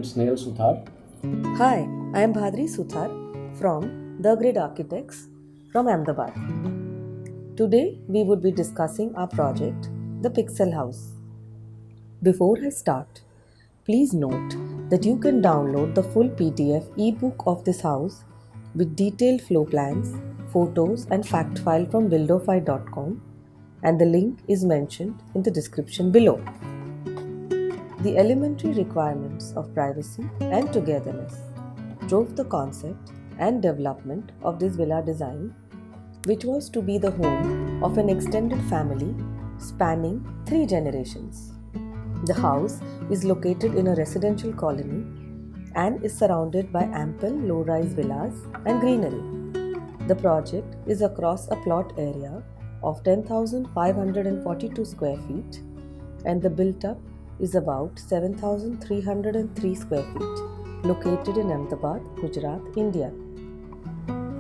am Snehal Suthar. Hi, I am Bhadri Suthar from The Grid Architects from Ahmedabad. Today we would be discussing our project, The Pixel House. Before I start, please note that you can download the full PDF ebook of this house with detailed floor plans, photos, and fact file from buildofy.com, and the link is mentioned in the description below. The elementary requirements of privacy and togetherness drove the concept and development of this villa design, which was to be the home of an extended family spanning 3 generations. The house is located in a residential colony and is surrounded by ample low-rise villas and greenery. The project is across a plot area of 10,542 square feet, and the built-up is about 7,303 square feet, located in Ahmedabad, Gujarat, India.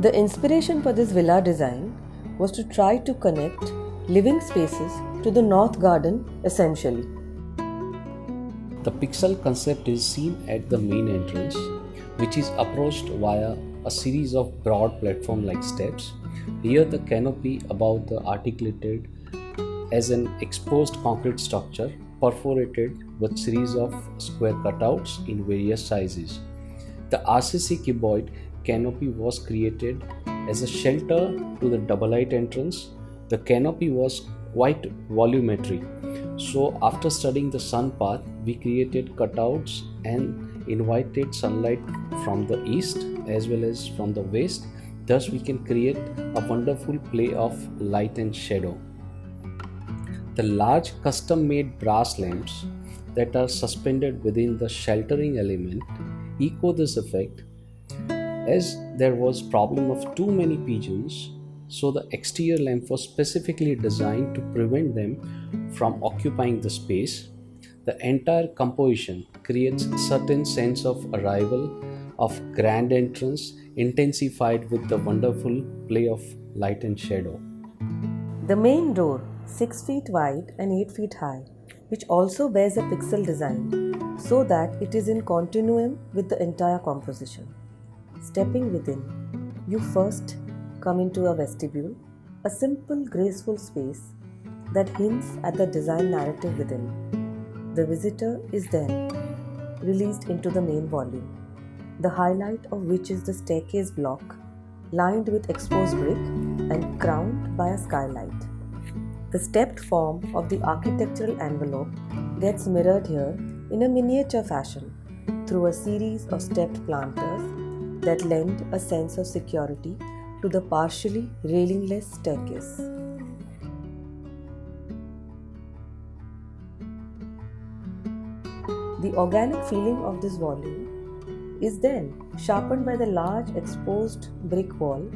The inspiration for this villa design was to try to connect living spaces to the north garden essentially. The Pixel concept is seen at the main entrance, which is approached via a series of broad platform-like steps. Here the canopy above the articulated as an exposed concrete structure perforated with series of square cutouts in various sizes. The RCC cuboid canopy was created as a shelter to the double height entrance. The canopy was quite volumetry. So after studying the sun path, we created cutouts and invited sunlight from the east as well as from the west. Thus we can create a wonderful play of light and shadow. The large custom-made brass lamps that are suspended within the sheltering element echo this effect. As there was problem of too many pigeons, so the exterior lamp was specifically designed to prevent them from occupying the space. The entire composition creates a certain sense of arrival, of grand entrance, intensified with the wonderful play of light and shadow. The main door, 6 feet wide and 8 feet high, which also bears a pixel design so that it is in continuum with the entire composition. Stepping within, you first come into a vestibule, a simple, graceful space that hints at the design narrative within. The visitor is then released into the main volume, the highlight of which is the staircase block lined with exposed brick and crowned by a skylight. The stepped form of the architectural envelope gets mirrored here in a miniature fashion through a series of stepped planters that lend a sense of security to the partially railingless staircase. The organic feeling of this volume is then sharpened by the large exposed brick wall.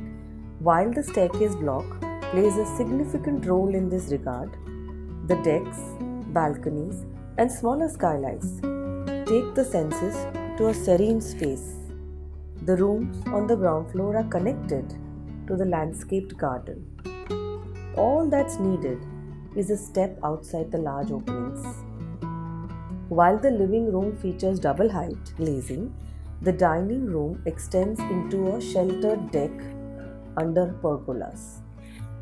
While the staircase block plays a significant role in this regard, the decks, balconies, and smaller skylights take the senses to a serene space. The rooms on the ground floor are connected to the landscaped garden. All that's needed is a step outside the large openings. While the living room features double height glazing, the dining room extends into a sheltered deck under pergolas.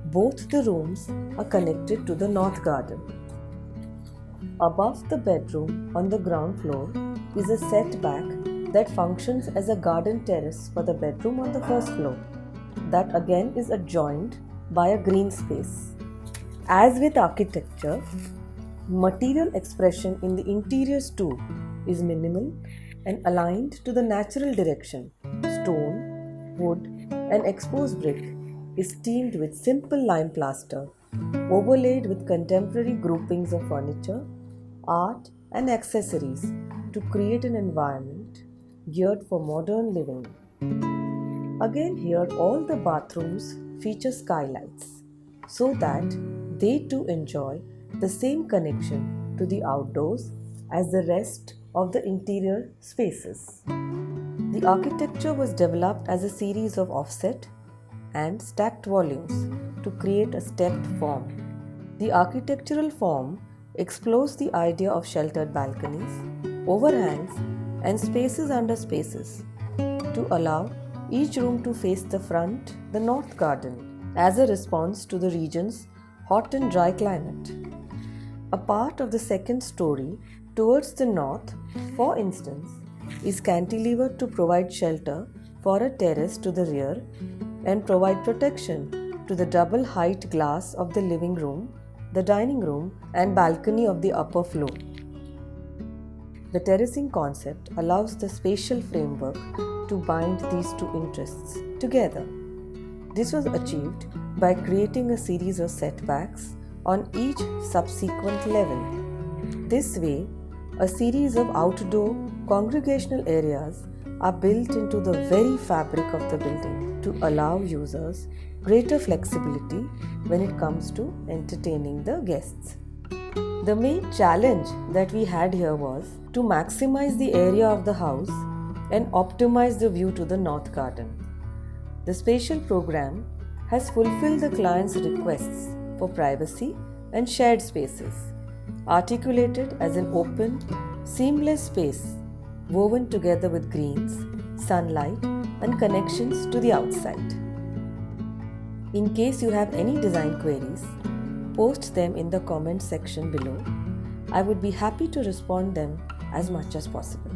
Both the rooms are connected to the north garden. Above the bedroom on the ground floor is a setback that functions as a garden terrace for the bedroom on the first floor. That again is adjoined by a green space. As with architecture, material expression in the interiors too is minimal and aligned to the natural direction. Stone, wood, and exposed brick is teamed with simple lime plaster, overlaid with contemporary groupings of furniture, art, and accessories to create an environment geared for modern living. Again, here all the bathrooms feature skylights so that they too enjoy the same connection to the outdoors as the rest of the interior spaces. The architecture was developed as a series of offset and stacked volumes to create a stepped form. The architectural form explores the idea of sheltered balconies, overhangs, and spaces under spaces to allow each room to face the front, the north garden, as a response to the region's hot and dry climate. A part of the second story towards the north, for instance, is cantilevered to provide shelter for a terrace to the rear and provide protection to the double height glass of the living room, the dining room, and balcony of the upper floor. The terracing concept allows the spatial framework to bind these two interests together. This was achieved by creating a series of setbacks on each subsequent level. This way, a series of outdoor congregational areas are built into the very fabric of the building to allow users greater flexibility when it comes to entertaining the guests. The main challenge that we had here was to maximize the area of the house and optimize the view to the north garden. The spatial program has fulfilled the client's requests for privacy and shared spaces, articulated as an open, seamless space woven together with greens, sunlight, and connections to the outside. In case you have any design queries, post them in the comment section below. I would be happy to respond them as much as possible.